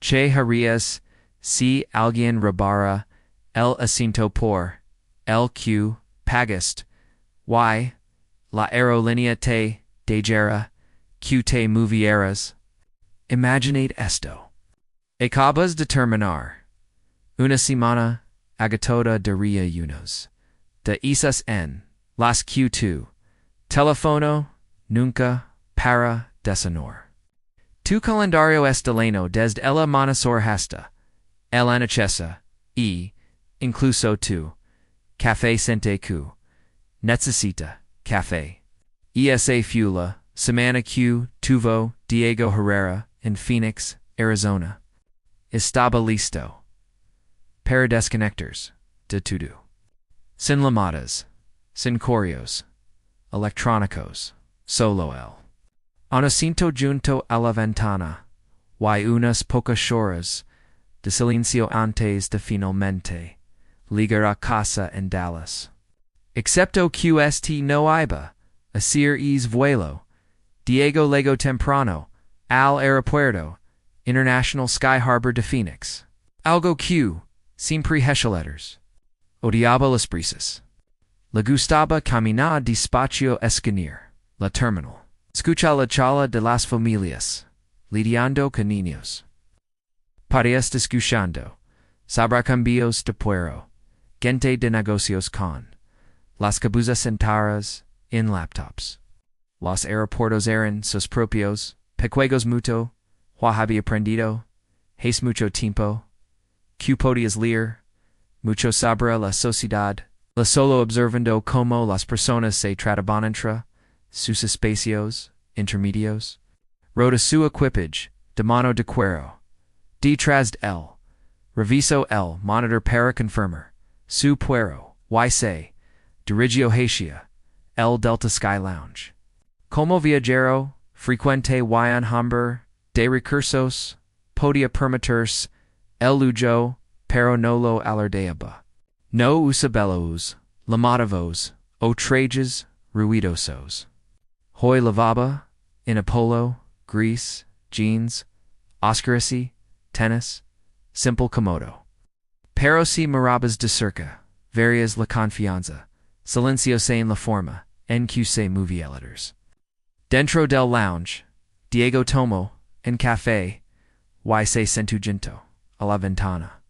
Che Harias, C. Alguien Rabara, El Asinto por, LQ, Pagast, Y. La aerolínea te dejera, que te movieras. Imaginate esto. Acabas de terminar una semana agotadora de reuniones, de esas en las que tu teléfono nunca para de sonar. Tu calendario está lleno desde el amanecer hasta el anochecer y, incluso tu café siente que necesita café. Esa fue la semana que tuvo Diego Herrera en Phoenix, Arizona. Estaba listo para desconectors de todo. Sin llamadas, sin correos electrónicos, solo el Inocinto junto a la ventana, y unas pocas horas de silencio antes de finalmente llegar a casa en Dallas. Excepto QST no iba a ser es vuelo, Diego llegó temprano al aeropuerto International Sky Harbor de Phoenix. Algo que, siempre letters. Odiaba las prisas. Le gustaba caminar despacio escanir, la terminal. Escucha la charla de las familias, lidiando con niños. Parejas discutiendo, sobre cambios de puero, gente de negocios con, las cabuzas sentadas en laptops. Los aeropuertos eran sus propios, pequeños mucho, había aprendido, hace mucho tiempo, que podías leer, mucho sobre la sociedad, la solo observando cómo las personas se trataban entre sus espacios intermedios. Rota su equipage, de mano de cuero, detrás de él, reviso el monitor para confirmar, su puero, y se dirigió hacia el Delta Sky Lounge. Como viajero, frecuente y en Hamburg, de recursos, podía permitirse el lujo, pero no lo alardeaba. No usaba llamativos o trajes ruidosos. Hoy lavaba, en Apollo, gris, jeans, oscureci, tenis, simple comodo. Pero si mirabas de cerca, verías la confianza, silenciosa en la forma, en que se movía letters. Dentro del lounge, Diego tomó en café, y se sentó junto a la ventana.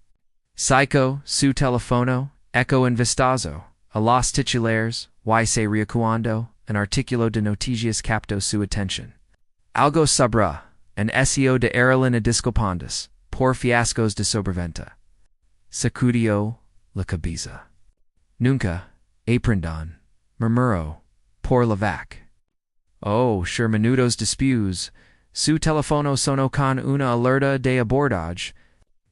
Sacó su teléfono, eco en vistazo a los titulares, y se recuando, un artículo de noticias captó su atención. Algo sobre an SEO de aerolínea disculpantes por fiascos de sobreventa. Sacudió la cabeza. Nunca aprendan, murmuró, por la vac. Oh, sure minutos después, su teléfono sonó con una alerta de abordaje.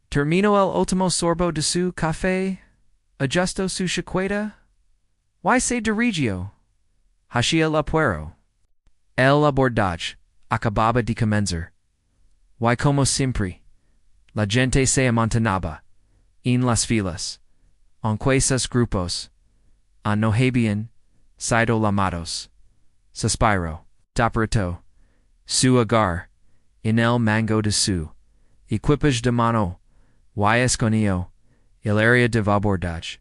Terminó el último sorbo de su café, ajustó su chaqueta, y se dirigió hacia el puero. El abordaje acababa de comenzar, y como siempre, la gente se amontonaba en las filas, aunque sus grupos no habían sido llamados. Suspiró, apretó su agar en el mango de su equipage de mano, y escondió el área de abordaje.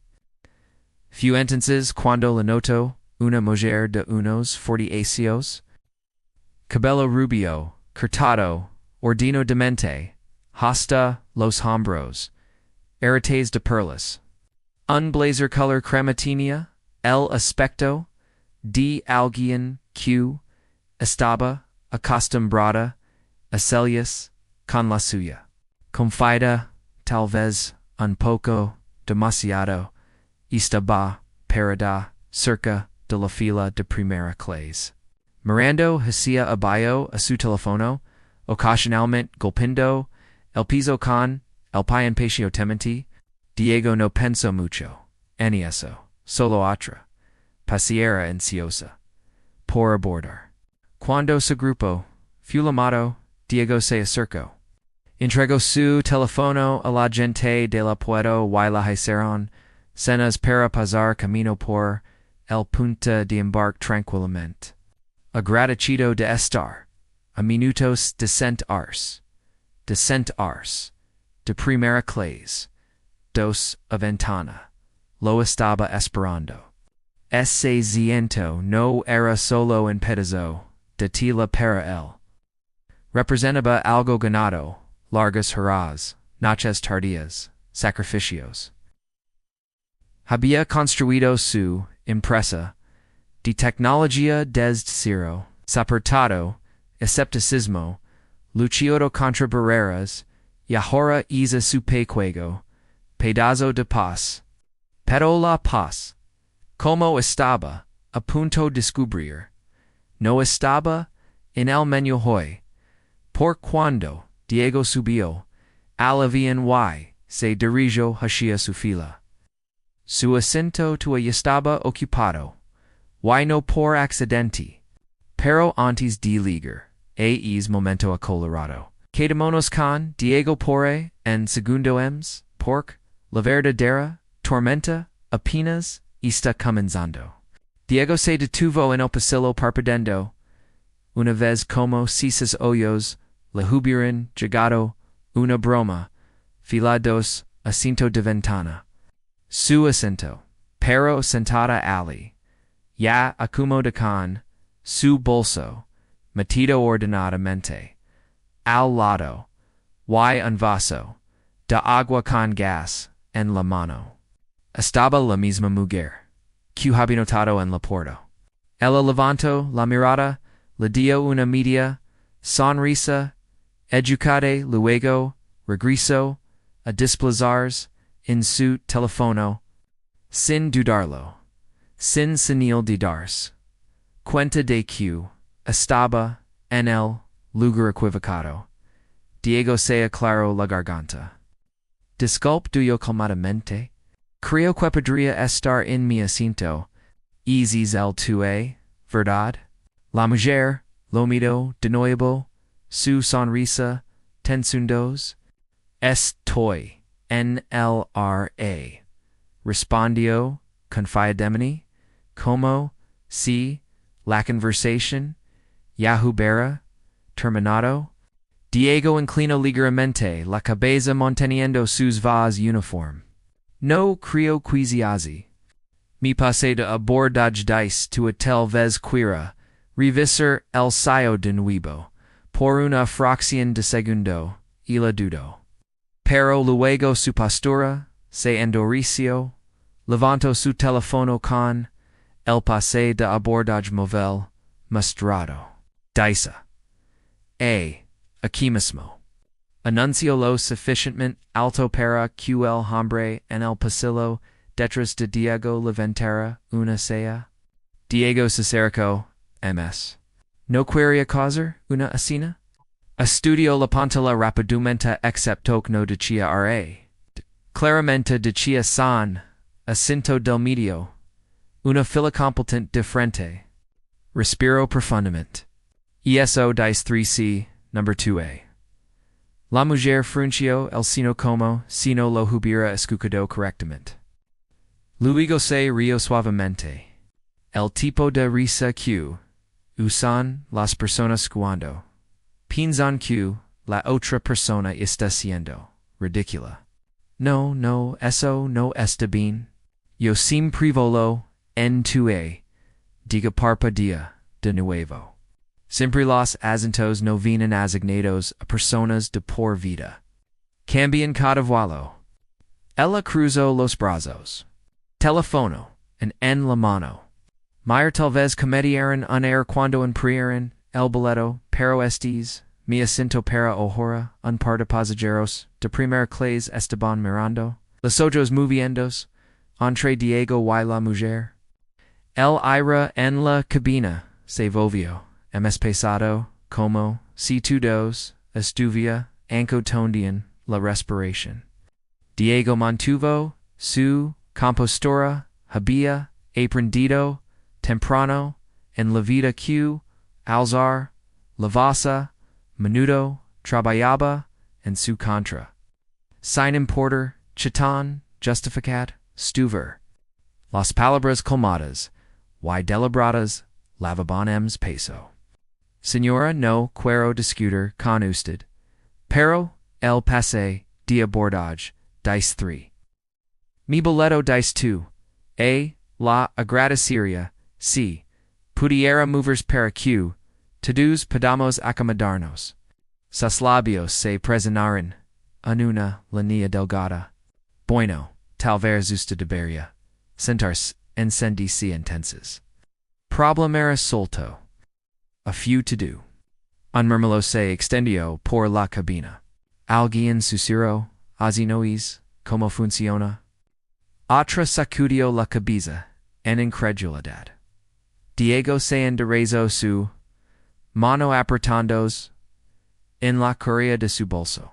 Few entonces cuando la notó una mujer de unos 40 años, cabello rubio, cortado, ordinadamente, hasta los hombros, aretes de perlas, un blazer color crema tenía el aspecto de alguien que estaba acostumbrada a celias con la suya. Confida, tal vez, un poco, demasiado, estaba parada cerca de la fila de primera clase. Mirando hacia abajo a su teléfono, ocasionalmente golpeando el piso con el pie impatientemente, Diego no pensó mucho en eso, solo otra paseara ansiosa por abordar. Cuando su grupo fue llamado, Diego se acercó. Entregó su teléfono a la gente de la puerto y la hicieron cenas para pasar camino por el punto de embarque tranquilamente. Agradecido de estar a minutos de sentarse de cent ars, de primera clase, dos aventana, lo estaba esperando. Ese ciento no era solo en pedazo, de tela para él. Representaba algo ganado, largas horas, noches tardías, sacrificios. Había construido su empresa de tecnología desde cero, soportado escepticismo, luchado contra barreras, y ahora hizo su juego, pedazo de paz. Pero la paz, como estaba a punto descubrir, no estaba en el menú hoy, por cuando Diego subió al avión y se dirigió hacia su fila. Su asiento todavía estaba ocupado, y no por accidente, pero antes de llegar, es momento acolorado. Quedémonos con Diego por en segundo ems, porque la verdadera tormenta apenas está comenzando. Diego se detuvo en el pasillo parpadeando, una vez como si sus ojos le hubieran llegado una broma, fila dos, asiento de ventana. Su asiento, pero sentada allí, ya acomodada con su bolso, metido ordenadamente, al lado, y un vaso de agua con gas en la mano. Estaba la misma mujer, que había notado en la puerta. Ella levantó la mirada, le dio una media sonrisa, educada luego, regresó a desplazarse en su teléfono, sin dudarlo, sin señal de darse cuenta de que estaba en el lugar equivocado. Diego se aclaró la garganta. Disculpe yo calmadamente. Creo que podría estar en mi asiento. Es el tuyo, ¿verdad? La mujer lo miró de nuevo, su sonrisa tensundos. Estoy en el RA. Respondió confiadamente, como si la conversación ya hubiera terminado. Diego inclinó ligeramente la cabeza manteniendo sus voz uniforme. No creo que así. Me pasé de abordage dice tu tal vez quiera revisar el sayo de nuevo, por una fracción de segundo, y la dudo. Pero luego su postura se endureció, levantó su teléfono con el pase de abordage móvil mostrado. Dice. Aquí mismo. Anunció lo suficientemente alto para que el hombre en el pasillo detrás de Diego levantara una ceja. Diego se acercó, ms. ¿No quería causar una escena? Estudió la pantalla rápidamente excepto que no decía RA. Claramente decía San, asiento del medio, una fila completamente diferente. Respiró profundamente. ESO dice 3C, number 2A. La mujer frunció el seno como si no lo hubiera escuchado correctamente. Luego se rió suavemente. El tipo de risa que usan las personas cuando piensan que la otra persona está siendo ridícula. No, eso no está bien. Yo siempre volo en tu diga parpadea de nuevo. Siempre los acentos no vienen asignados a personas de por vida. Cambian cada vuelo. Ella cruzó los brazos. Teléfono, en la mano. Mayer tal vez comediaron un air cuando emprieron el boleto, pero estes, mi asiento para ahora, un par de pasajeros, de primera clase estaban mirando. Los ojos moviendos, entre Diego y la mujer. El aire en la cabina se volvió. Hemos pesado, como, si todos, estuvia, ancotondian, la respiración. Diego mantuvo, su, compostura, había, aprendido, temprano, en la vida que, alzar, lavasa, menudo, trabajaba, en su contra. Sin importar, chitan, justificat, stuver. Las palabras colmadas, y delibradas, lavaban peso. Señora, no quiero discutir con usted, pero el pase, de abordage, dice 3. Mi boleto dice 2. A. La agradeceria, c. Pudiera movers para q, todos podamos acomodarnos. Sus labios se presionaron en una línea delgada. Bueno, tal vez usted debería sentarse encendice intenses. Problemera solto. A few to do. Un murmullo se extendió por la cabina. Alguien susurró, así no es, como funciona. Otra sacudió la cabeza, en incredulidad. Diego se enderezó su mano apretándose en la correa de su bolso.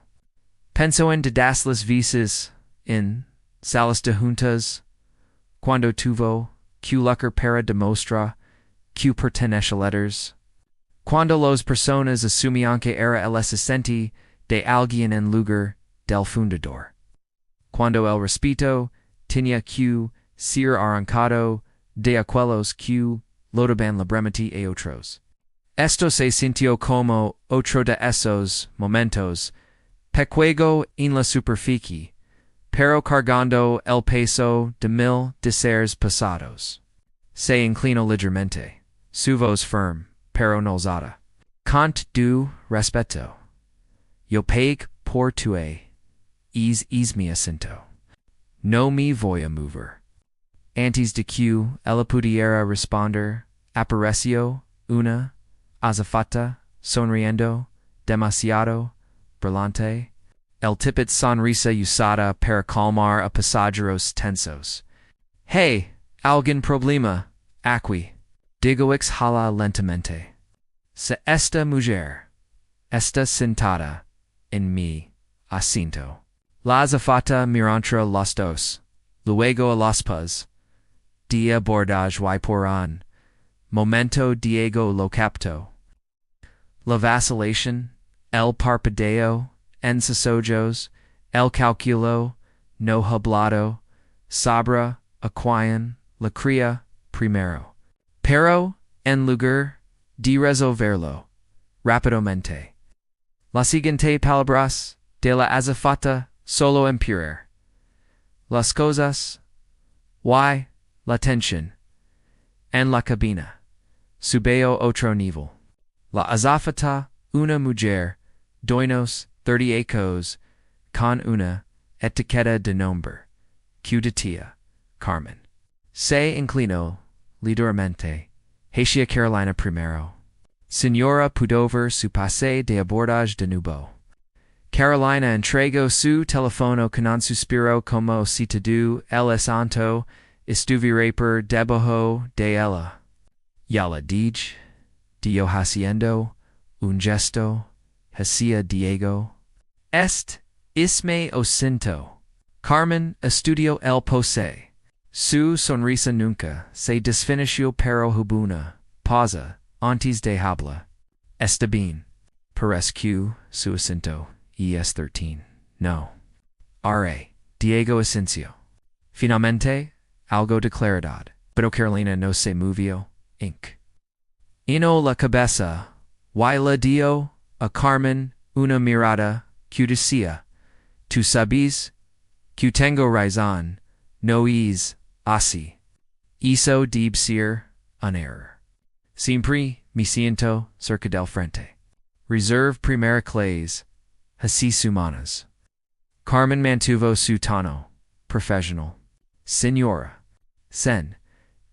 Pensó en todas las veces, en salas de juntas, cuando tuvo que luchar para demostrar que pertenece a letters. Cuando las personas asumían que era el asistente de alguien en lugar del fundador. Cuando el respeto tenía que ser arrancado de aquellos que lo daban libremente a otros. Esto se sintió como otro de esos momentos, pequeño en la superficie, pero cargando el peso de 1000 deseos pasados. Se inclinó ligeramente, su voz firme, pero no alzada. Cant du respeto. Yo pague por tue, es mi asiento. No me voy a mover. Antes de que ella pudiera responder, apareció una azafata sonriendo demasiado brillante. El tipit sonrisa usada para calmar a pasajeros tensos. Hey, algún problema, aquí. Digo exhala lentamente. Se esta mujer está sentada en mi asiento. La azafata mirantra los dos, luego a los pies de abordage y por un momento Diego lo captó. La vacilación, el parpadeo, ensayos, el cálculo, no hablado, sabra, aquian, la cría, primero. Pero, en lugar de resolverlo, rápidamente. La siguiente palabras de la azafata solo empeorar. Las cosas, y la tensión, en la cabina, subió otro nivel. La azafata, una mujer, doinos 30 ecos, con una etiqueta de nombre, que decía, Carmen. Se inclinó, ligeramente, hacia Carolina primero. Señora Pudover su pase de abordage de nuevo. Carolina entregó su teléfono con un suspiro como si todo el asunto estuviera por debajo de ella. Ya la dije, dio haciendo un gesto hacia Diego. Isme ocinto. Carmen estudió el pose. Su sonrisa nunca se desvaneció pero hubo una pausa antes de hablar. Está bien. Parezco su acento. ES13. No. R.A. Diego Asensio. Finalmente, algo de claridad. Pero Carolina no se movió. Inc. Ino la cabeza. Y le dio a Carmen una mirada que decía, tú sabes que tengo razón, no es así. Eso debe ser un error. Siempre me siento cerca del frente. Reserve primera clase. Hasis humanas. Carmen mantuvo su tono profesional. Señora. Sen.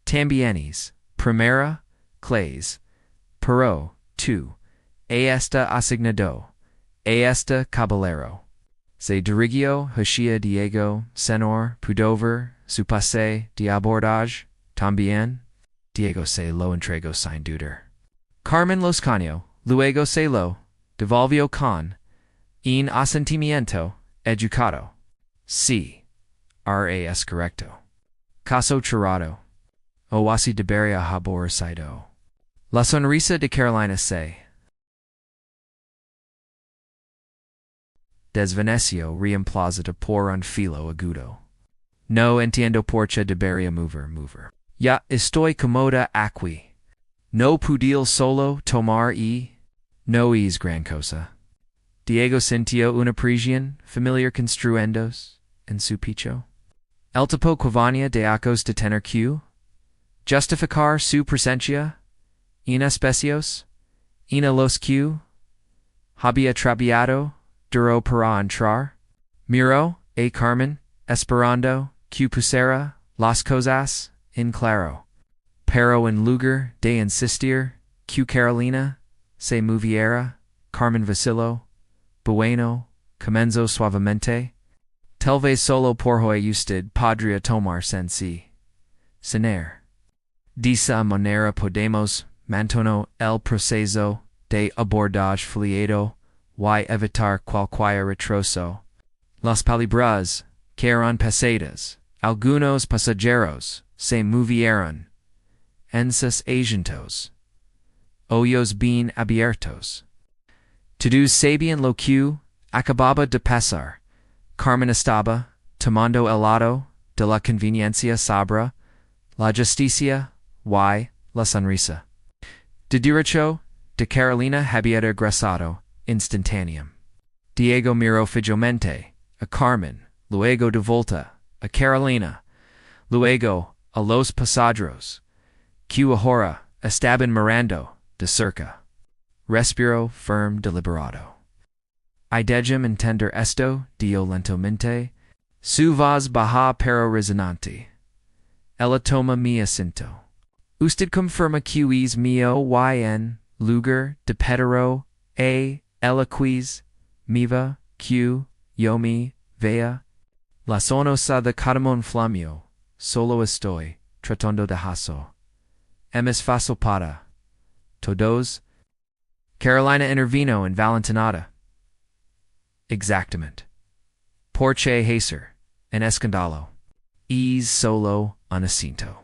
Tambienes. Primera clase. Pero, tú. Esta asignado. Esta caballero. Se dirigió hacia Diego, Senor Pudover, su pase de abordage, también. Diego se lo entregó sin dudar. Carmen los cañó, luego se lo devolvió con un asentimiento educado. Sí. RAS correcto. Caso cerrado. O así debería haber sido. La sonrisa de Carolina se desvaneció reemplazada por un filo agudo. No entiendo por qué debería mover. Ya estoy cómoda aquí. No puedo solo tomar y no es gran cosa. Diego Cintio una Parisian, familiar construendos, en su picho. El tipo quavania de acos de tener q, justificar su presencia, ina specios, ina los q, había trabiado, duro para entrar, miro, a Carmen, esperando, q pusera, las cosas, in claro, pero en lugar de insistir, q Carolina, se moviera, Carmen vacilo, bueno, comenzo suavemente, tal vez solo por hoy usted podría tomar sensi. Cener. De esa manera podemos mantener el proceso de abordaje fluido y evitar cualquier retroso. Las palabras que eran pesadas, algunos pasajeros se movieron en sus asientos, ojos bien abiertos. Todos sabían lo que acababa de pasar. Carmen estaba tomando el lado de la conveniencia sobre la justicia y la sonrisa. De derecho, de Carolina había regresado instantáneamente. Diego miró fijamente a Carmen, luego de vuelta a Carolina, luego a los pasajeros, que ahora estaban mirando de cerca. Respiró firme deliberado. I dejam entender esto, dio lentamente, su voz baja pero resonante. Ella toma mi asiento. Usted confirma que es mío y en lugar de Pedro a ella miva que yo me vea. La sonosa de Cadamon Flamio, solo estoy tratando de haso. Es fácil para todos. Carolina intervino en Valentinata. Exactamente. Porche hacer, en escandalo. Es solo un asinto.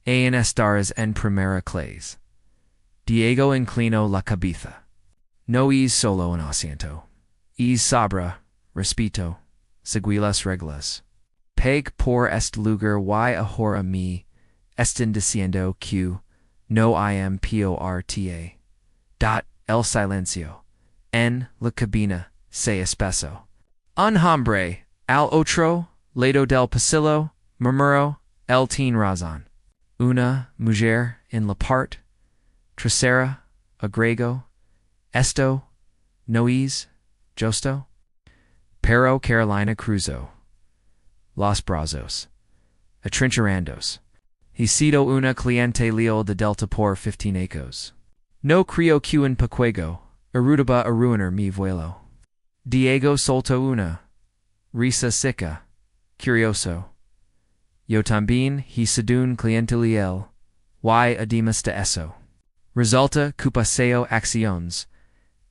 En estar en primera clase. Diego inclinó la cabeza. No es solo un asiento. Es sabra, respeto, seguí las reglas. Peg por este lugar y ahora me están diciendo que no am porta. Dot el silencio. En la cabina se espeso. Un hombre, al otro lado del pasillo, murmuró, el tiene razón. Una mujer en la parte trasera, agrego, esto no es justo. Pero Carolina cruzó los brazos, atrincherandos. He sido una cliente leal de Delta por 15 ecos. No creo que en paquego, arrudaba a ruinar mi vuelo. Diego soltó una risa seca, curioso. Yo también he sido un cliente leal, y además de eso. Resulta que paseo acciones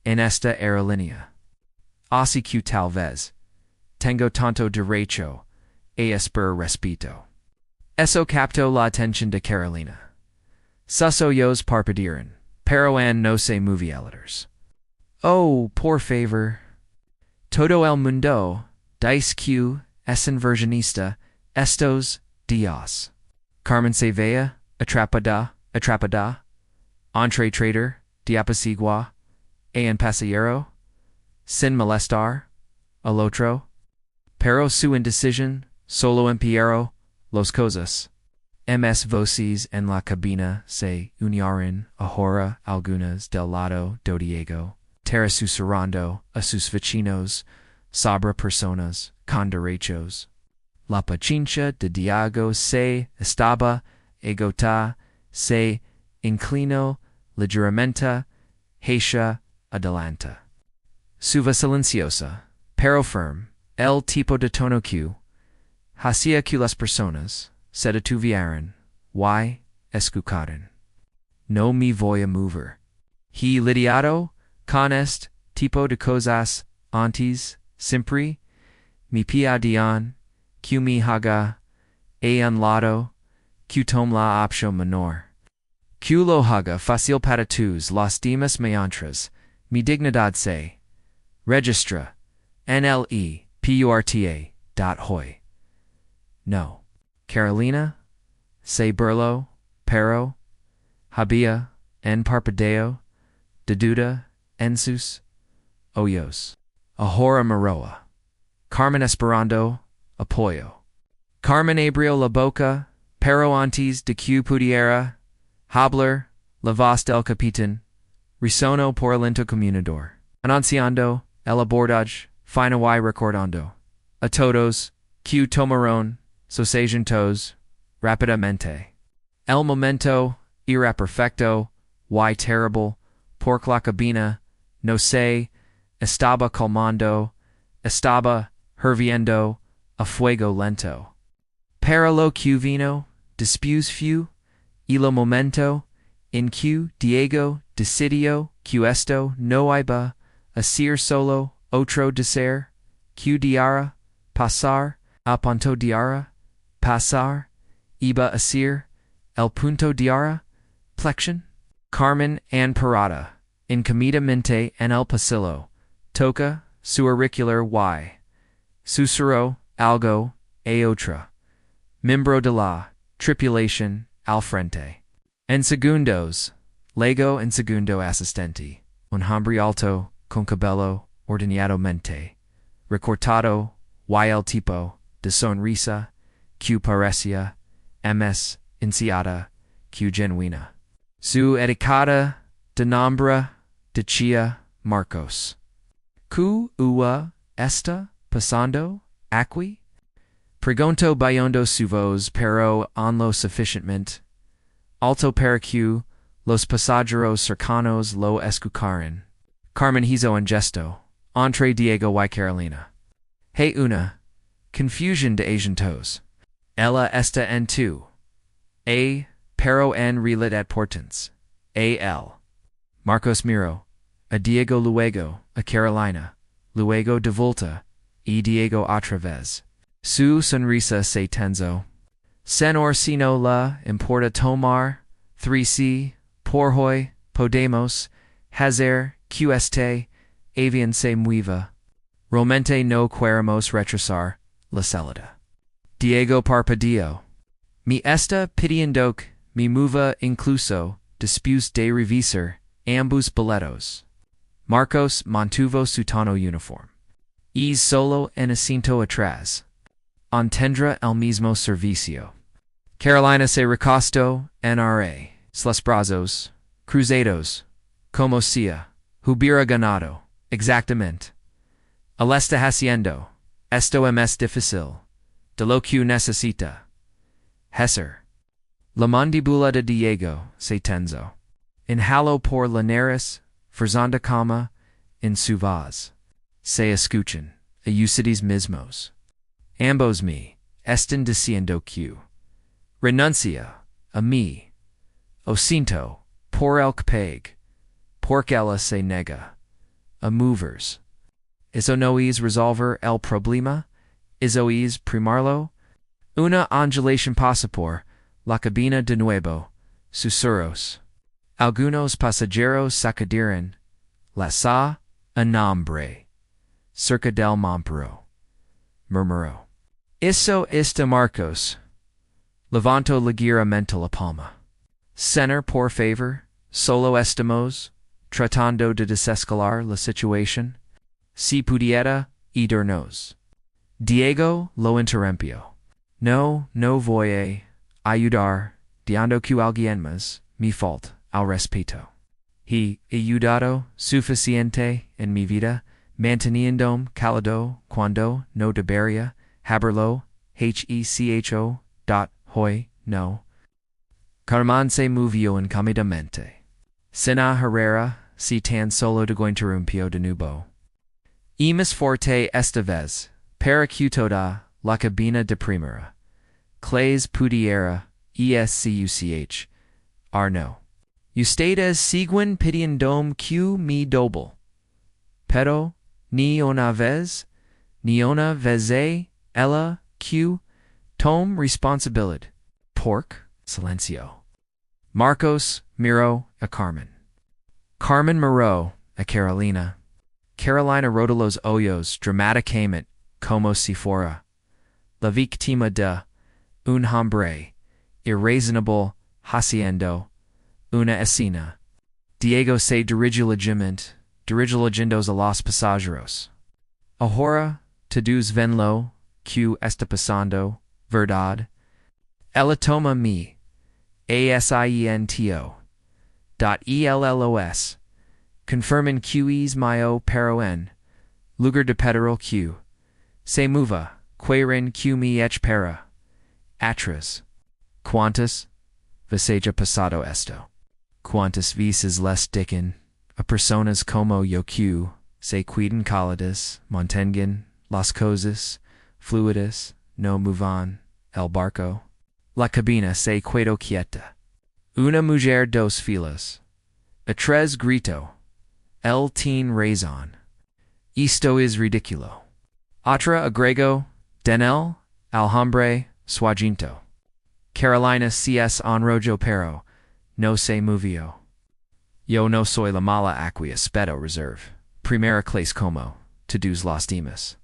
en esta aerolínea. Así que tal vez tengo tanto derecho a esperar respeto. Eso captó la atención de Carolina. Sus ojos parpadearon, pero no se movieron. Oh, por favor. Todo el mundo dice que es inversionista estos días. Carmen se vea atrapada, entre trader, diapasigua, en pasajero, sin molestar, al otro. Pero su indecisión solo empeoró las cosas. Ms voces en la cabina se unieron ahora algunas del lado de Diego, susurrando a sus vecinos sobre personas con derechos. La paciencia de Diego se estaba agota, se inclinó ligeramente hacia adelante. Su voz silenciosa, pero firme, el tipo de tono que hacía que las personas se detuvieran y escucharan. No me voy a mover. He lidiado con este tipo de cosas antes, siempre me pidían que me haga a un lado, que tome la opción menor. Que lo haga fácil para todos los demás mientras mi dignidad se registra en el porta.hoy. No. Carolina se burló, pero había en parpadeo de duda en sus Hoyos. Ahora Maroa. Carmen Esperando, Apoyo. Carmen Abrió la Boca, pero antes de que pudiera hablar, la voz del capitán, risonó por lento comunidor, anunciando el abordaje, fina y recordando, a todos, que tomaron sus asuntos rápidamente. El momento era perfecto y terrible, porque la cabina, no se estaba calmando, estaba hirviendo a fuego lento. Para lo que vino, después fue, y lo momento, en que Diego decidió que esto no iba a ser solo otro deseo, que diara pasar, a punto diara pasar, iba a ser el punto diara plexion. Carmen and Parada, incomedamente en el pasillo, toca su auricular y susurró algo a otra miembro de la tripulación al frente. En segundos, luego en segundo asistente, un hombre alto con cabello ordenadamente recortado y el tipo de sonrisa que parecía ms iniciada que genuina. Su etiqueta de nombre decía Marcos. ¿Qué está pasando aquí? Pregunto bayondo su voz pero en lo suficientemente alto para que los pasajeros cercanos lo escucharan. Carmen hizo un gesto, entre Diego y Carolina. Hay una confusión de asuntos. Ella está en tu. Pero en realidad portens. Él. Marcos miró a Diego luego a Carolina, luego de vuelta y Diego otra vez. Su sonrisa se tensó. Senor si no la importa tomar, 3C, por hoy, podemos, hacer, que este, avión se mueva. Realmente no queremos retrasar, la salida. Diego parpadeó. Mi está pidiendo que me mueva incluso, después de revisar, ambos boletos. Marcos mantuvo su tono uniforme. Y solo en asiento atrás. Tendrá el mismo servicio. Carolina se recostó NRA, los brazos, cruzados, como sea, hubiera ganado, exactamente. El está haciendo, esto es difícil, de lo que necesita. Hesser. La mandíbula de Diego se tensó. Inhaló por la nariz, forzando cama, en su voz. Se escuchan, a ustedes mismos. Ambos me están diciendo que renuncia a mí. O siento, por el que pague, porque ella se nega a movers. ¿Eso no es resolver el problema? ¿Eso es primarlo? Una ondulación pasa por la cabina de nuevo, susurros. Algunos pasajeros sacudieron la sa a nombre. Cerca del Montpero. Murmuró. Eso está Marcos. Levantó ligeramente la palma. Señor, por favor, solo estamos tratando de desescalar la situación. Si pudiera ayudarnos. Diego lo interrumpió. No voy a ayudar, dando que alguien más me falta al respeto. He ayudado suficiente en mi vida, manteniéndome cálido cuando no debería haberlo, hoy, no. Carmen se movió incómodamente. Sena Herrera, si tan solo de interrumpió de nuevo. Y más fuerte esta vez, para que toda la cabina de primera. Clays pudiera, escuch. No. Ustedes siguen pidiendo que me doble. Pero, ni una vez ella que tome responsabilidad. Pork, silencio. Marcos miró a Carmen. Carmen miró a Carolina. Carolina rodó los ojos dramáticamente como si fuera la víctima de un hombre irrazonable haciendo una escena. Diego se dirigió levemente dirigilo agendos a los pasajeros. Ahora, todos venlo, que está pasando, verdad. Ella toma mi, asiento. ELLOS, confirmen QEs mio pero en, lugar de pedero Q, se muva, querin Q mi ech para, atras, quantas, visaja pasado esto, quantas veces les dicen, a personas como yo Q, se cuidan cálidas, mantengan, las cosas, fluidas, no movan, el barco, la cabina se quedó quieta. Una mujer dos filas. A tres grito. El tiene razón. Esto es ridículo. Otra agrego, Denel, Alhambre, Suaginto. Carolina CS enrojo pero, no se movió. Yo no soy la mala aqua spedo reserve. Primera clase como, todos los demás.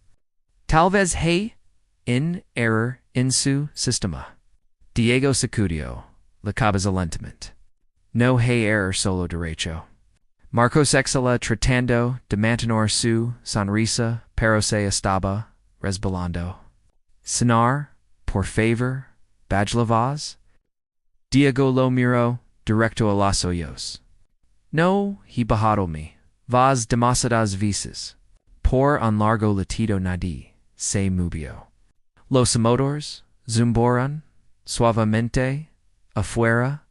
Tal vez hay, in error, in su sistema. Diego Sacudio, la cabeza lentamente. No hay error solo derecho. Marcos Exela tratando de mantener su sonrisa, pero se estaba resbalando. Cenar, por favor, baj la voz. Diego lo miró, directo a los ojos. No, he bajado me. Vaz demasiadas veces. Por un largo latido nadie se movió. Los motores zumboran suavemente afuera.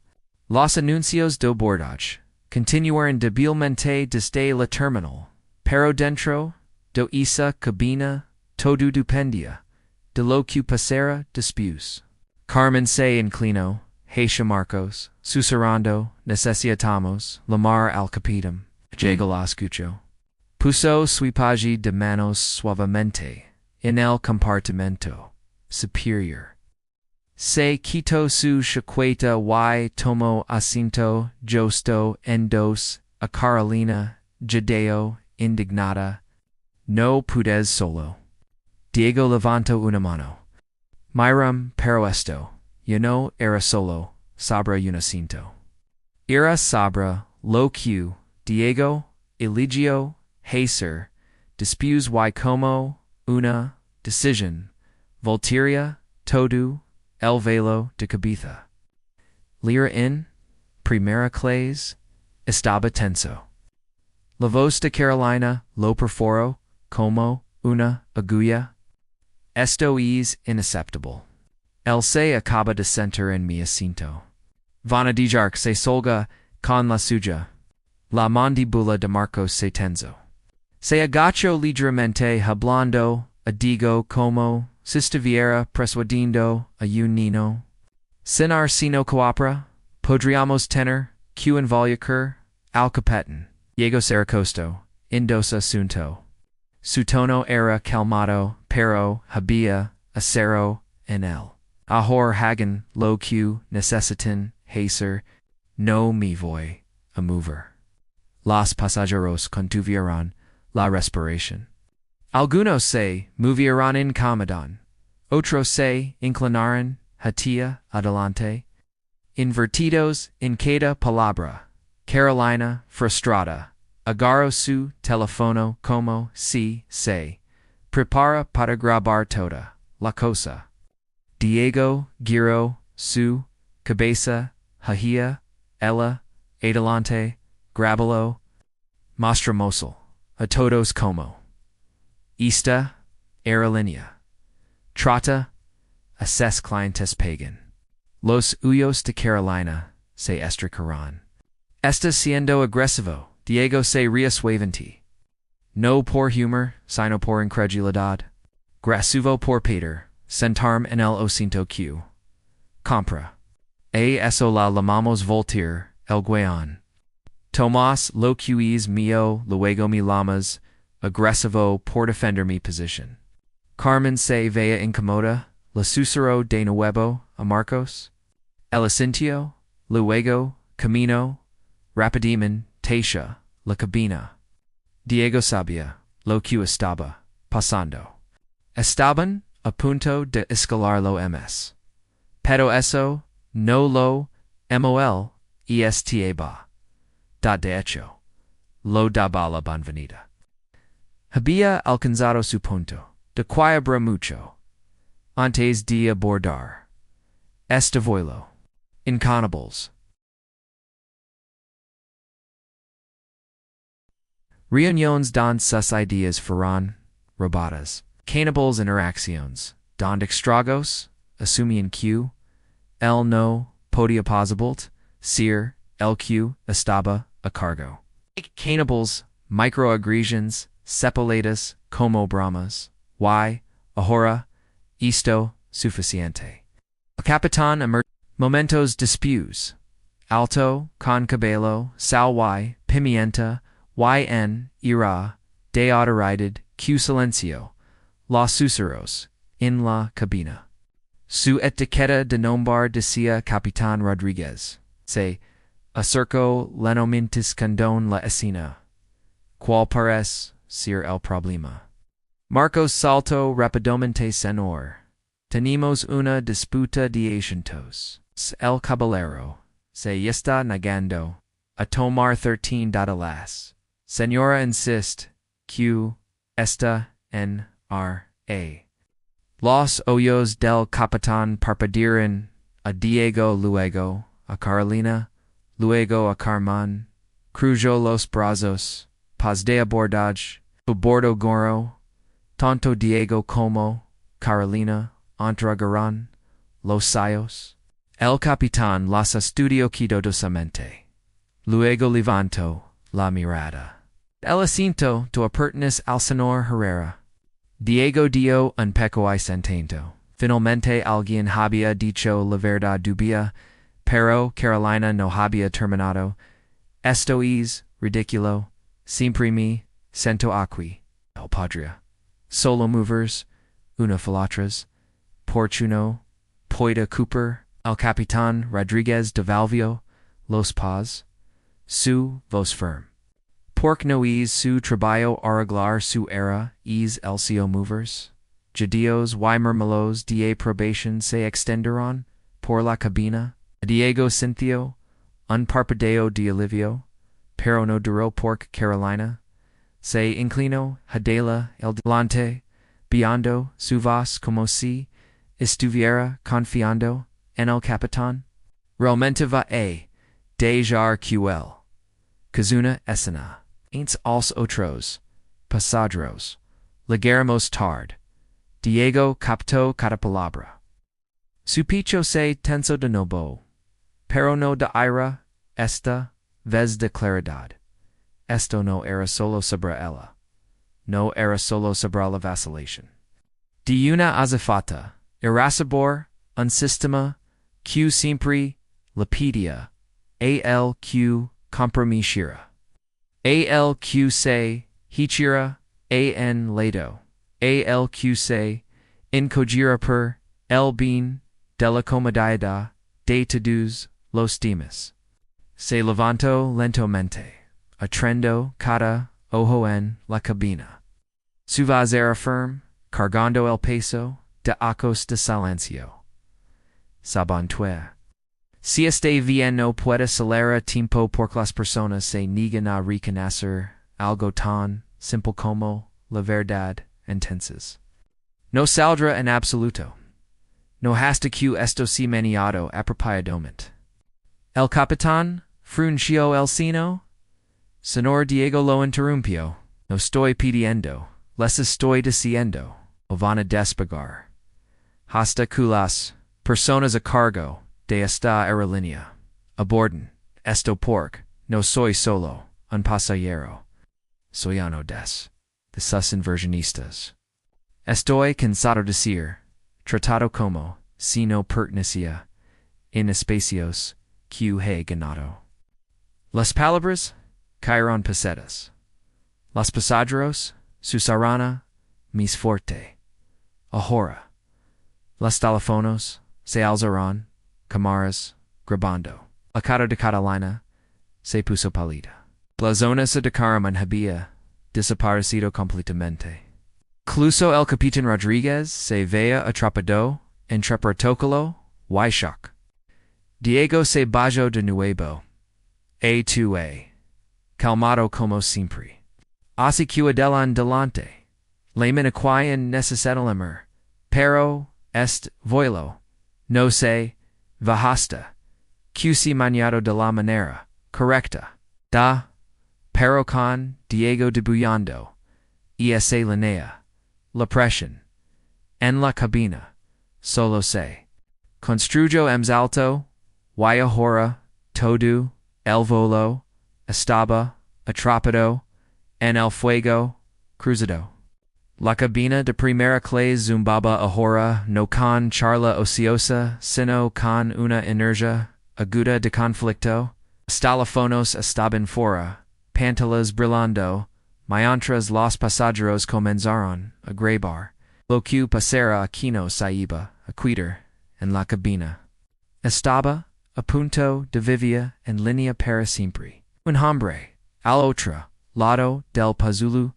Los anuncios de bordage continuaron débilmente desde la terminal, pero dentro de esa cabina todo dependía de lo que pasara después. Carmen se inclinó, hacia Marcos, susurrando, necesitamos llamar al capitán. Llegó la escucho. Puso su paji de manos suavemente en el compartimento superior. Se quitó su chaqueta y tomó asiento justo en dos a Carolina, jadeo, indignada. No puedes solo. Diego levantó una mano. Myram, pero esto, ya no era solo, sabra un asiento. Era sabra, lo que, Diego, eligio, hacer, después y como, una, decisión, volteria, todo, el velo de cabeza. Lira en, primera clase, estaba tenso. La voz de Carolina lo perforo, como, una, agulla. Esto es inaceptable. El se acaba de sentar en mi asiento. Van a dejar se solga con la suya. La mandíbula de Marcos se tensó. Se agachó ligeramente hablando, a digo como, si estuviera persuadiendo a un niño. Cenar si no coopera, podríamos tener, que involucrar, al capitán, Diego Saracosto, en dos asunto. Su tono era calmado, pero había acero en él. Ahora hagan lo que necesitan hacer, no me voy a mover. Los pasajeros contuvieron la respiración. Algunos se movieron incómodos, otros se inclinaron hacia adelante. Invertidos en cada palabra, Carolina, frustrada, agarró su teléfono como si se prepara para grabar toda la cosa. Diego giró su cabeza hacia ella, adelante, grabalo, mostromoslo, a todos como. Esta aerolínea trata a ses clientes pagan. Los huyos de Carolina se estrecharon. Está siendo agresivo, Diego se ríe suavemente. No por humor, sino por incredulidad. Grasuvo por Peter, sentarme en el asiento Q. Compra. Eso la llamamos voltear, el guion. Tomás lo que es mío, luego me llamas, agresivo por defender mi posición. Carmen se veía incomoda, la susurró de nuevo a Marcos. El asintió, luego, camino, rapidamente, la cabina. Diego sabía lo que estaba pasando. Estaban a punto de escalarlo ms. Pero eso no lo mol estaba. De hecho, lo da bala bonvenida. Había alcanzado su punto, de quiebra mucho, antes de abordar este vuelo. Inconables. Reuniones donde sus ideas fueron robadas. Cannibals interacciones, donde extragos, asumían que el no podía posible ser el que estaba a cargo. Cannibals, microaggressions, separadas como bromas, ahora, esto suficiente. El capitán momentos después, alto, con cabello, sal pimienta, ira, de autoridad, que silencio, los susurros, en la cabina. Su etiqueta de nombre decía Capitán Rodríguez. Se acercó lentamente con la escena. ¿Cuál parece ser el problema? Marcos saltó rápidamente senor. Tenemos una disputa de asientos. El caballero se está negando a tomar 13 dólares. Señora insiste que está en R.A. Los ojos del capitán parpadearon a Diego, luego a Carolina, luego a Carmen, cruzó los brazos, paz de abordage, bordo goro, tanto Diego como Carolina entregaron los sayos. El capitán las estudió cuidadosamente. Luego levantó la mirada. El asiento to pertenecer al señor Herrera. Diego dio un pequeño sentento. Finalmente alguien había dicho la verdad dubia, pero Carolina no había terminado. Esto es ridículo. Siempre me sento aquí. El padre. Solo movers, una filatras, portuno, poeta Cooper, el capitán Rodríguez de Valvio, los paz, su voz firme. Porque no es su trabajo arreglar su era, es el co movers. Judíos y murmulos de probation se extenderán por la cabina. Diego sintió un parpadeo de alivio, pero no duró porque Carolina se inclinó Hadela el delante, viendo su voz como si estuviera confiando en el capitán. Realmente va a dejar QL. Kazuna escena. Aints als otros pasajeros. Llegaremos tarde. Diego captó cada palabra. Su pecho se tensó de nuevo, pero no de ira, esta vez de claridad. Esto no era solo sobre ella. No era solo sobre la vacilación. De una azafata, irascible, un sistema, que siempre le pedía, al que compromisera. Al que se hechira en lado. Al que se encogiera por el bien de la comodidad de todos los demás. Se levantó lentamente, atrendo cada ojo en la cabina. Su voz era firme, cargando el peso de acos de silencio. Sabantue. Si este bien no puede acelerar tiempo porque las personas se niegan a reconocer algo tan simple como la verdad, entonces no saldrá en absoluto. No hasta que esto se meneado apropiadamente. El capitán frunció el ceño. Señor Diego lo interrumpió. No estoy pidiendo, les estoy diciendo. Van a despegar. Hasta que las personas a cargo de esta aerolínea aborden esto porque no soy solo un pasajero. Soy uno de sus inversionistas. Estoy cansado de ser tratado como si no pertenecía en espacios que he ganado. Las palabras cayeron pesadas. Los pasajeros susurraron mis fuerte. Ahora, los teléfonos se alzaron, cámaras grabando. La cara de Catalina se puso pálida. La zona de Carmen había desaparecido completamente. Incluso el capitán Rodríguez se veía atrapado entre protocolo y shock. Diego se bajó de nuevo. A2A. calmado como siempre. Así que adelante. Lamen aquian necesitalemer, pero est vuelo, no se bajasta, QC mañado de la manera correcta. Da, pero con Diego de Bullando, esa linea, la presión, en la cabina, solo se construyo ems alto, y ahora, todo, el volo, estaba, atrapado, en el fuego, cruzado. La cabina de primera clase zumbaba ahora no con charla ociosa, sino con una energía aguda de conflicto. Stalafonos estaban fuera, pantalas brillando, mientras los pasajeros comenzaron a grabar. Lo que pasara aquino saiba, a quitar, en la cabina. Estaba, a punto de vivir en línea para siempre. Un hombre, al otro lado del Pazulu,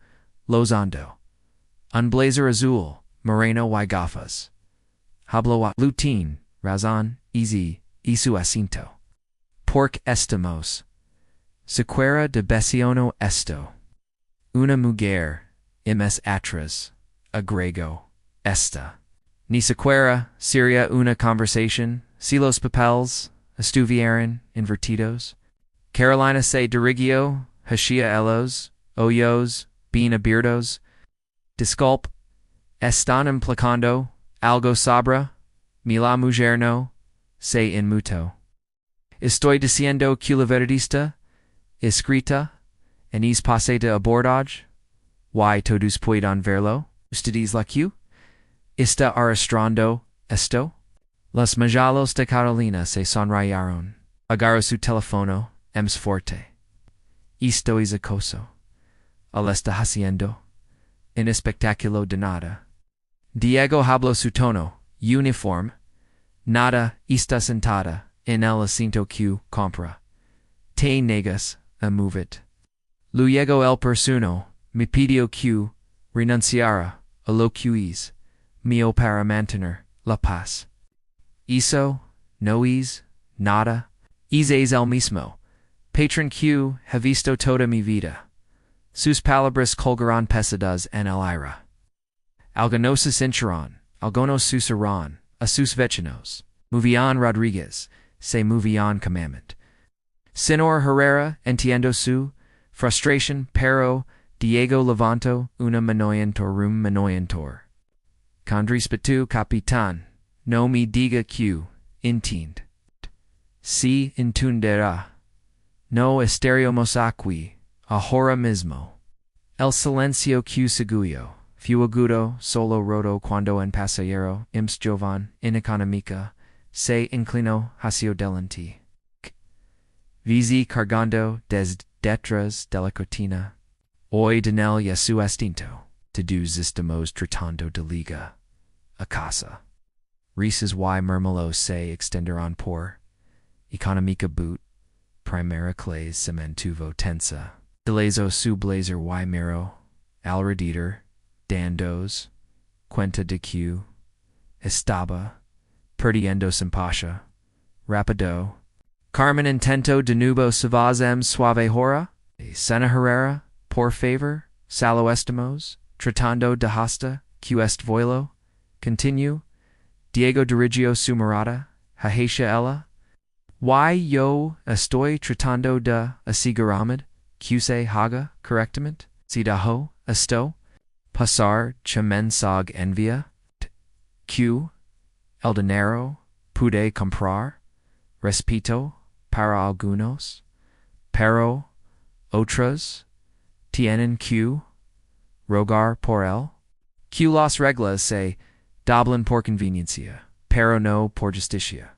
lozando. Un blazer azul, moreno y gafas. Hablo a lutin, razón, easy, y su asinto. Pork estamos. Sequera de besiono esto. Una mujer, ms atras, agrego, esta. Ni sequera, seria una conversation, si los papeles, estuvieran invertidos. Carolina se dirigió, hacia ellos, hoyos, bien abiertos. Disculp, están implicando algo sobre mi la mujer no se inmutó. Estoy diciendo que la verdista, escrita, en es pase de abordage, y todos puedan verlo, ustedes la que está arrastrando esto. Los majalos de Carolina se sonrieron, agarró su teléfono, ems fuerte. Esto es acoso. Al está haciendo. En espectáculo de nada. Diego habló su tono, uniforme. Nada está sentada en el asiento que compra. Te negas a mover. Luego el persuno me pidió que renunciara a lo que es mío para mantener la paz. Eso no es nada. Es el mismo. Patron que he visto toda mi vida. Sus palabras colgarán pesadas en el aire. Algunos hincharon, algunos susarán, a sus vecinos. Movian Rodriguez, se movian commandment. Senor Herrera, entiendo su frustration, pero Diego levanto una manoyantor. Condrispatu capitán, no me diga que, entiend. Si entenderá. No estaríamos aquí, ahora mismo. El silencio que seguió, fue agudo, solo roto cuando en pasajero, imps jovan, in economica, se inclinó hacia delante. Visi cargando des detrás de la cortina. Hoy Danel y su instinto, todos estamos tratando de liga. A casa. Risas y murmulos se extenderán por. Economica boot. Primera clase se mantuvo tensa. Delezo su blazer y miro. Alrededor. Dandos. Cuenta de que. Estaba. Perdiendo simpatía. Rapido. Carmen intento de nuevo savazem suave hora. Sena Herrera. Por favor. Salo estamos. Tratando de hasta. Que est vuelo. Continue. Diego dirigió su mirada. Hacia ella. Y yo estoy tratando de asegurarme que se haga correctamente. Si dejo esto pasar chamensag envía. Que el dinero pude comprar. Respeto para algunos. Pero otros tienen que rogar por él. Que las reglas se doblan por conveniencia, pero no por justicia.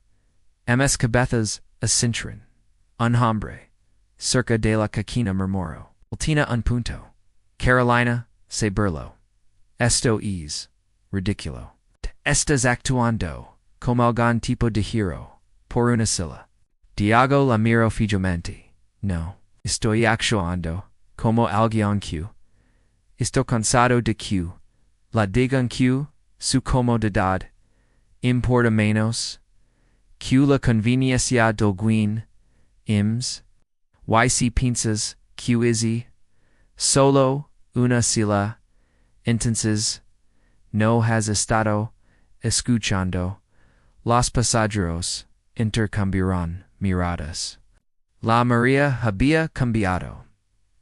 MS cabezas asintran, un hombre, cerca de la caquina murmuró. Ultina un punto. Carolina se burló. Esto es ridículo. Estás actuando como algún tipo de hero, por una silla. Diego la miró fijamente. No, estoy actuando como alguien que. Estoy cansado de que. La digan que su comodidad importa menos que la conveniencia del guin, ims, y si piensas Q izzy, solo una sila, entonces no has estado escuchando, los pasajeros intercambiaron miradas. La María había cambiado.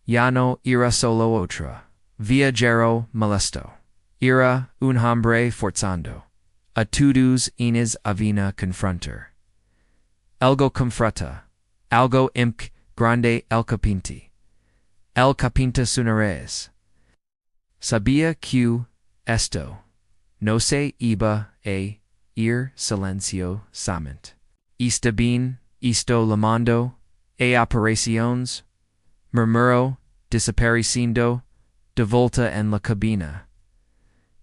Ya no era solo otra viajero molesto. Era un hombre forzando. A todos ines avina confrontar. Algo confronta. Algo imc grande el capinti. El capinta sunares. Sabía que esto no se iba a ir silencio sament. Está bien, esto lamando, e operaciones, murmuró, desapareciendo, de volta en la cabina.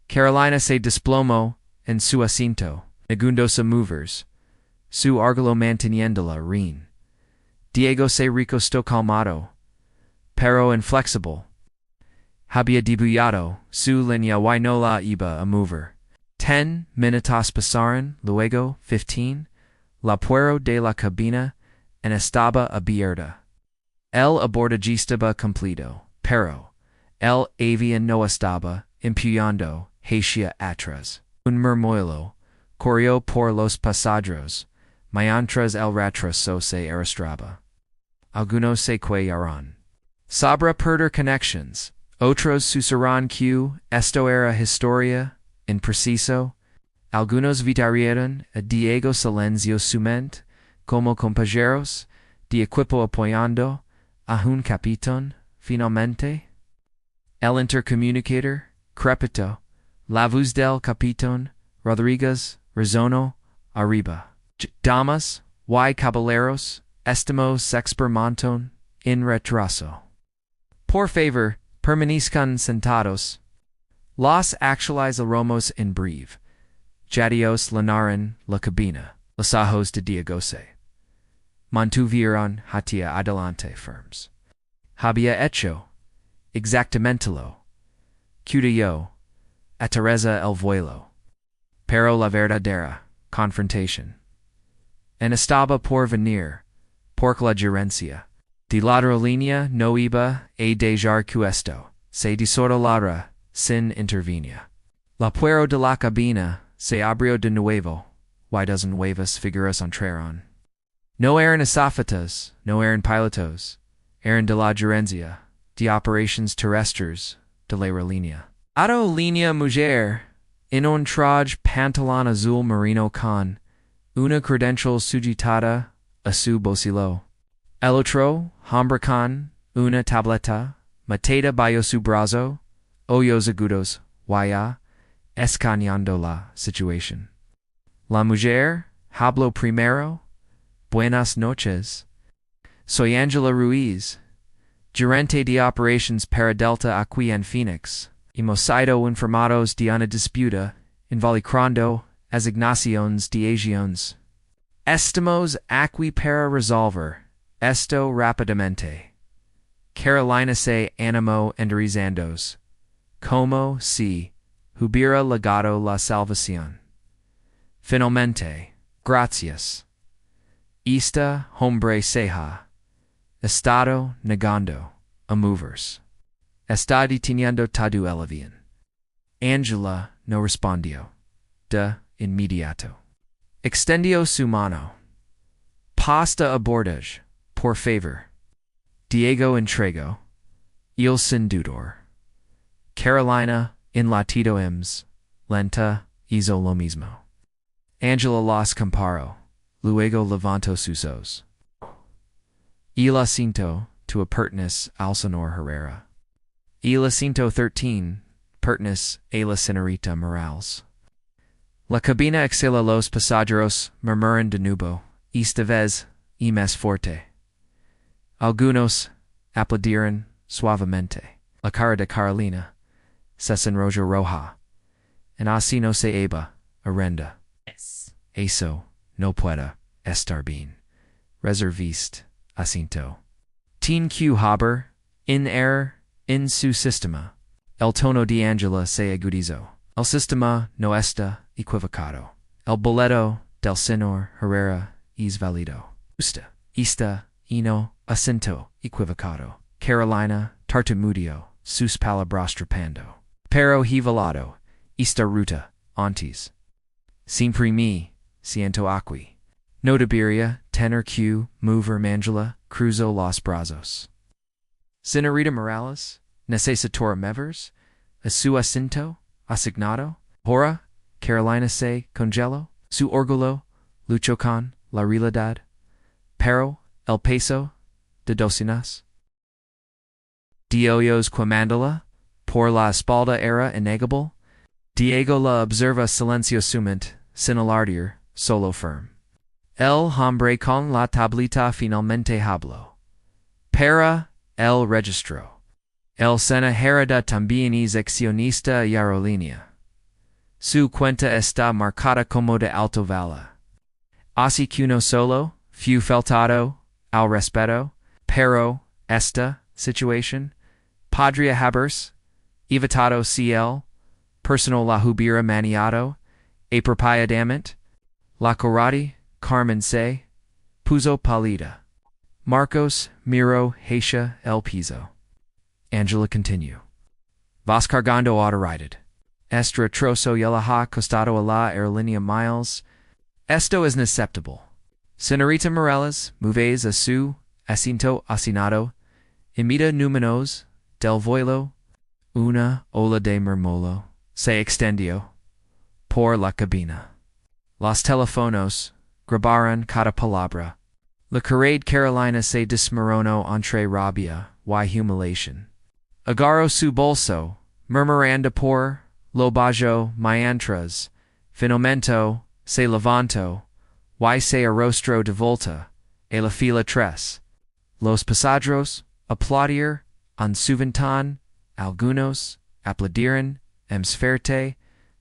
Carolina se desplomó en su asiento, negándose a movers, su argolo manteniéndola rin. Diego se recostó calmado, pero inflexible. Había dibujado su línea y no la iba a mover. 10 minutos pasaron, luego 15, la puerta de la cabina en estaba abierta. El abordagista completo, pero el avión no estaba empujando hacia atrás. Un murmullo corrió por los pasajeros, mientras el retraso se arrastraba. Algunos se quedaron. Sobre perder connections. Otros susurran que esto era historia, impreciso. Algunos vitarían a Diego Silencio Sument como compañeros de equipo apoyando a un capitán, finalmente. El intercomunicator, crepito, la voz del capitán, Rodríguez, resonó arriba. Damas y caballeros, estamos experimentando en retraso. Por favor, permanezcan sentados. Los actualizaremos en breve. Jadios llenaron la cabina. Los ojos de Diego se mantuvieron hacia adelante firmes. Había hecho exactamente lo que yo a Teresa el vuelo. Pero la verdadera confrontación en estaba por venir, porque la gerencia de la aerolínea no iba a dejar que esto se desordenara sin intervenir. La puerta de la cabina se abrió de nuevo, y dos nuevas figuras entraron. No eran azafatas, no eran pilotos, eran de la gerencia de operations terrestres de la aerolínea. Aerolínea mujer, en un traje pantalón azul marino con una credencial sujetada a su bolsillo. El otro, hombre con una tableta, metida bajo su brazo, ojos agudos, ya escaneando la situación. La mujer habló primero. Buenas noches. Soy Angela Ruiz, gerente de operations para Delta aquí en Phoenix. Hemos sido informados de una disputa involucrando asignaciones de aviones. Estamos aquí para resolver esto rápidamente. Carolina se animó enderezandos. Como si hubiera llegado la salvación. Finalmente, gracias. Esta hombre se ha estado negando a movers. Está deteniendo todo el avión. Angela no respondió. De inmediato. Extendió su mano. Pasta abordage, por favor. Diego entregó. Il sin dudor. Carolina, en latido lenta, hizo lo mismo. Angela los comparó. Luego levantó sus ojos. Y la cinto to a pertness al señor Herrera. Y la cinto 13, pertness a la señorita Morales. La cabina exhala los pasajeros murmuran de nuevo, esta vez y más fuerte. Algunos aplaudieron suavemente. La cara de Carolina se enrojó roja. En así no se iba, horrenda. Eso no puede estar bien. Reservist asiento. Tin Q Haber, in error, en su sistema. El tono de Angela se agudizó. El sistema no está equivocado. El boleto del señor Herrera es válido. Esta y no asiento equivocado. Carolina, Tartamudio, sus palabrastrapando. Pero hivalado, ista ruta, Antes. Sempre me, ciento aqui. Notiberia, tenor q, mover Mangela, cruzo los brazos. Senorita Morales, necesitora mevers, a su asinto, asignado, hora, Carolina se congelo, su orgullo, lucho con la realidad, pero el peso de docinas. Dios quemándola, por la espalda era innegable, Diego la observa silenciosamente, sin alardear, solo firm. El hombre con la tablita finalmente habló. Para el registro. El Sena hereda también es accionista y aerolínea. Su cuenta está marcada como de alto valor. Así que uno solo, fu faltado, al respeto, pero, esta situation, podría haberse, evitado si el, personal la hubiera maniado, apropiadamente, la corrati, Carmen se, puso pálida. Marcos miró hacia el piso. Angela continue. Vas cargando autoridad. Este trozo y la ha costado a la aerolínea miles. Esto es inaceptable. Senorita Morales, moves a su asiento asignado, imita números del vuelo, una ola de murmullo se extendió por la cabina. Los teléfonos grabaron cada palabra. La carrera Carolina se desmoronó entre rabia y humiliación. Agarró su bolso, murmurando por lo bajo mientras, finalmente, se levantó, y se arrostró de volta, a la fila 3. Los pasajeros, aplaudir, en su ventana, algunos, aplaudieron, fuerte,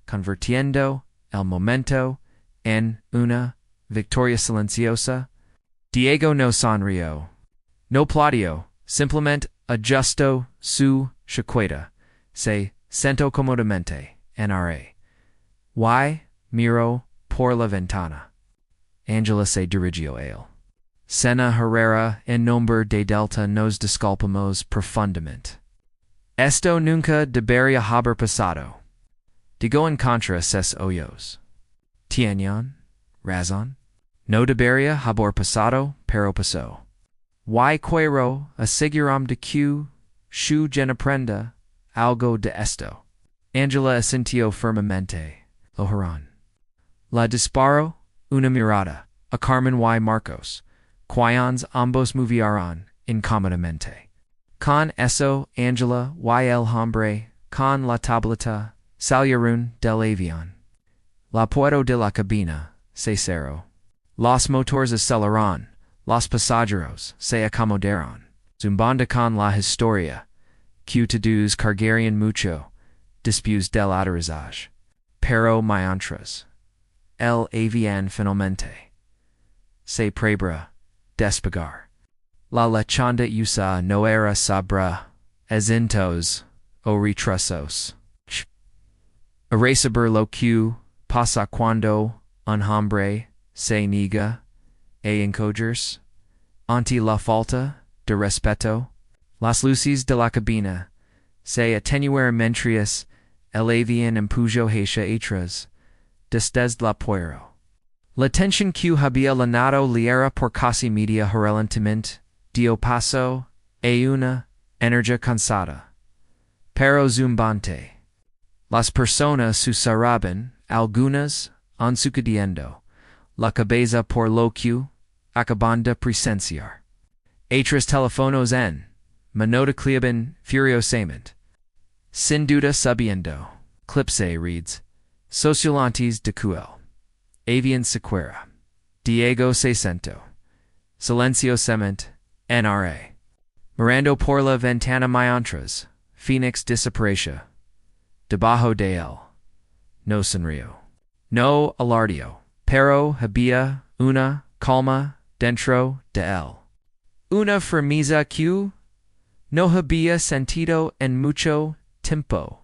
convirtiendo el momento en una victoria silenciosa. Diego no sonrió. No aplaudió, simplemente ajustó su chaqueta, se sentó cómodamente, NRA. Y miró por la ventana. Angela se dirigió a él. Sena Herrera, en nombre de Delta nos disculpamos profundamente. Esto nunca debería haber pasado. Digo en contra ses hoyos. Tienen razón. No debería haber pasado, pero pasó. Y quiero aseguram de que su aprenda algo de esto. Angela asintió firmemente. Lo harán. La disparó una mirada a Carmen y Marcos, quienes ambos movieron incómodamente. Con eso, Angela y el hombre, con la tableta, salieron del avión. La puerta de la cabina se cerró. Los motores aceleraron, los pasajeros se acomodaron, zumbando con la historia, que todos cargarían mucho, después del aterrizaje. Pero mientras, el avión finalmente se prebra despegar. La lechonda usa no era sobre acentos o retrasos. Erasable lo que pasa cuando un hombre se niega a encogerse ante la falta de respeto. Las luces de la cabina se atenuaron mientras el avión empujó hacia atrás desde la puerta. La tensión que había llenado la era por casi media ralentamente dio paso a una energía cansada, pero zumbante. Las personas susurraban, algunas ensuciando la cabeza por lo que acaban de presenciar. Otros teléfonos en monotecleaban furiosamente. Sin duda sabiendo, Clipse reads, Sociolantes de Cuel. Avian Sequera. Diego se sentó. Silenciosamente, NRA. Mirando por la ventana mientras, Phoenix desapareció. Debajo de él. No sonrió. No alardeó. Pero había una calma dentro de él. Una firmeza que no había sentido en mucho tiempo.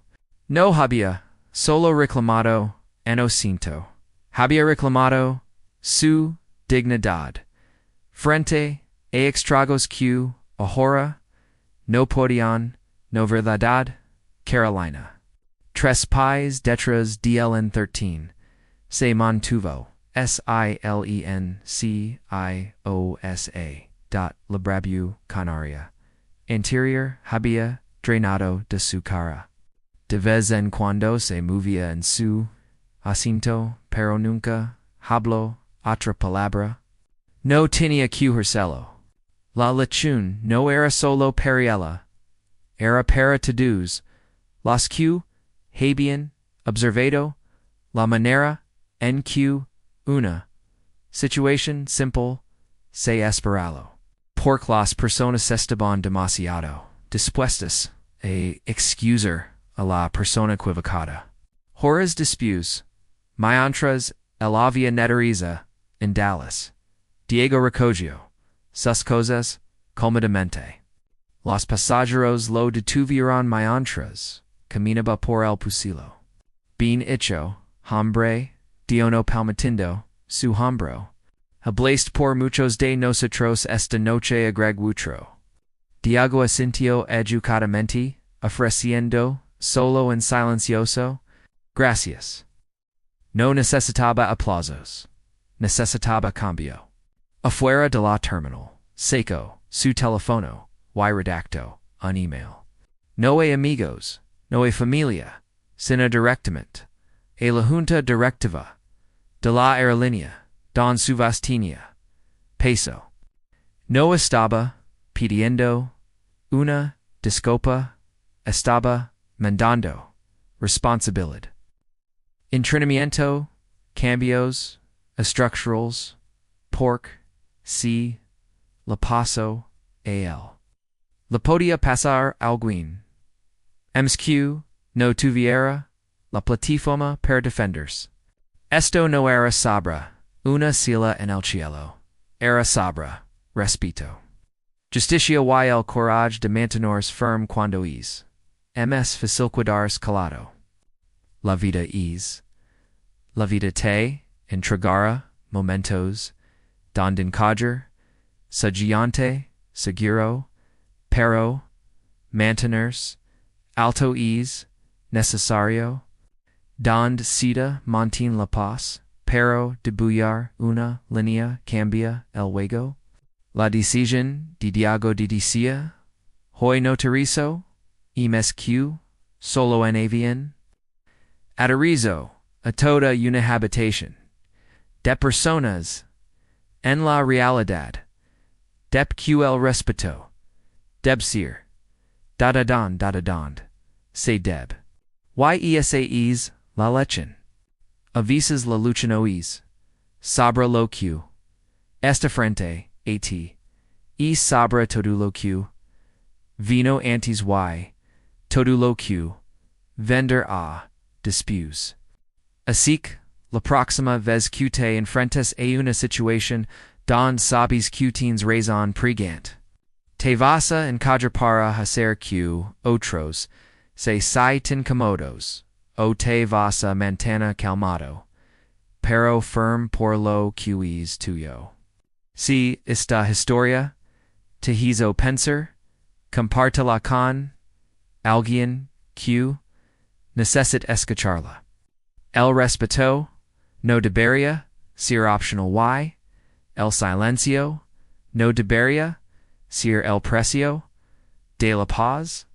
No había solo reclamado inocente. Había reclamado su dignidad frente a estragos que ahora no podían, no verdad, Carolina. Tres pies detrás DLN 13, se mantuvo, silenciosa, Librabue, Canaria. Interior, había drenado de su cara. De vez en cuando se movía en su asiento, pero nunca habló otra palabra. No tenía que hacerlo. La lechón no era solo para ella, era para todos, los que habían observado la manera en que una situación simple se esperalo. Porque las personas estaban demasiado dispuestas a excusar a la persona equivocada. Horas después, mientras él había netariza en Dallas, Diego recogió sus cosas cómodamente. Los pasajeros lo detuvieron mientras caminaba por el pasillo. Bien hecho, hombre, Diono palmitindo su hombro. Hablaste por muchos de nosotros esta noche agreguutro. Diego asintió educadamente, ofreciendo, solo en silencioso, gracias. No necesitaba aplausos. Necesitaba cambio. Afuera de la terminal, seco, su teléfono, y redacto, un email. No hay amigos, no hay familia, sino directamente. A la junta directiva de la aerolínea, don Sebastiania, peso. No estaba pidiendo una disculpa, estaba mandando responsabilidad. Entrenamiento, cambios, estructurals, pork, si, la paso, al. La podía pasar alguien. MSQ no tuviera la plataforma para defenders. Esto no era sabra, una sila en el cielo. Era sabra, respeto. Justicia y el courage de mantenerse firme cuando es. Ms facil quedarse calado. La vida es. La vida te entregara momentos donde encajar, siguiente, seguro, pero, mantenerse, alto es, necesario, donde cita mantin la paz, pero debullar una línea cambia el juego. La decisión de Diego de decía, hoy notarizo, MSQ, solo en avión. Aterrizo a toda una habitación de personas en la realidad, dep que el respeto, deb ser, dadadond, se deb. Yesa la lechen. Avisas la luchanois, sabra lo que, esta frente, at, y sabra todo lo que, vino antes y, todo lo que, vender a, dispuse. Así, la próxima vez que te enfrentes a una situación donde sabes que tienes razón pregant. Te vas a encajar para hacer que otros se sienten cómodos, o te vas a mantener calmado, pero firme por lo que es tuyo. Si esta historia te hizo pensar, compártela con alguien que necesite escucharla. El respeto no debería ser optional y el silencio no debería ser el precio de la paz.